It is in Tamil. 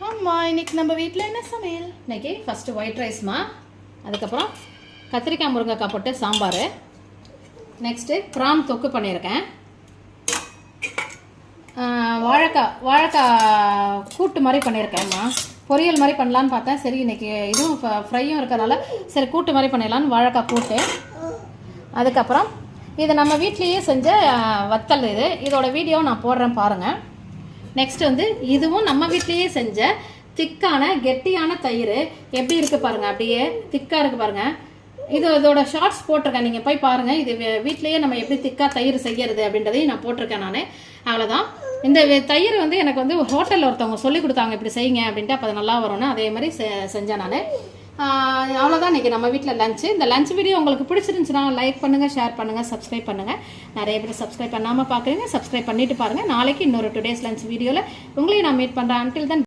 அம்மா இன்னைக்கு நம்ம வீட்டில் என்ன சமையல்? இன்னைக்கு ஃபஸ்ட்டு ஒயிட் ரைஸ்மா, அதுக்கப்புறம் கத்திரிக்காய் முருங்கைக்காய் போட்டு சாம்பார், நெக்ஸ்ட்டு ப்ரான் தொக்கு பண்ணியிருக்கேன், வாழைக்காய் கூட்டு மாதிரி பண்ணியிருக்கேன்மா. பொரியல் மாதிரி பண்ணலான்னு பார்த்தேன். சரி இன்னைக்கு இதுவும் ஃப்ரையும் இருக்கிறனால சரி கூட்டு மாதிரி பண்ணிடலான்னு வாழைக்காய் கூட்டு. அதுக்கப்புறம் இது நம்ம வீட்லேயே செஞ்ச வத்தல். இதோட வீடியோ நான் போடுறேன் பாருங்கள். நெக்ஸ்ட் வந்து இதுவும் நம்ம வீட்லேயே செஞ்ச திக்கான கெட்டியான தயிர் எப்படி இருக்குது பாருங்கள். அப்படியே திக்காக இருக்குது பாருங்கள். இதோட ஷார்ட்ஸ் போட்டிருக்கேன், நீங்கள் போய் பாருங்கள். இது வீட்லேயே நம்ம எப்படி திக்காக தயிர் செய்யறது அப்படின்றதையும் நான் போட்டிருக்கேன் நான். அவ்வளோதான். இந்த தயிர் வந்து எனக்கு வந்து ஹோட்டலில் ஒருத்தவங்க சொல்லி கொடுத்தாங்க இப்படி செய்யுங்க அப்படின்ட்டு. அப்போ அது நல்லா வரும்னு அதே மாதிரி செஞ்சேன் நான். அவ்வளோதான் இன்றைக்கி நம்ம வீட்டில் லஞ்சு. இந்த லஞ்ச் வீடியோ உங்களுக்கு பிடிச்சிருந்துச்சுன்னா லைக் பண்ணுங்கள், ஷேர் பண்ணுங்கள், சப்ஸ்கிரைப் பண்ணுங்கள். நிறைய பேர் சப்ஸ்கிரைப் பண்ணாமல் பார்க்குறீங்க, சப்ஸ்கிரைப் பண்ணிவிட்டு பாருங்கள். நாளைக்கு இன்னொரு டுடேஸ் லஞ்ச் வீடியோவில் உங்களையும் நான் மீட் பண்ணுறேன். Until then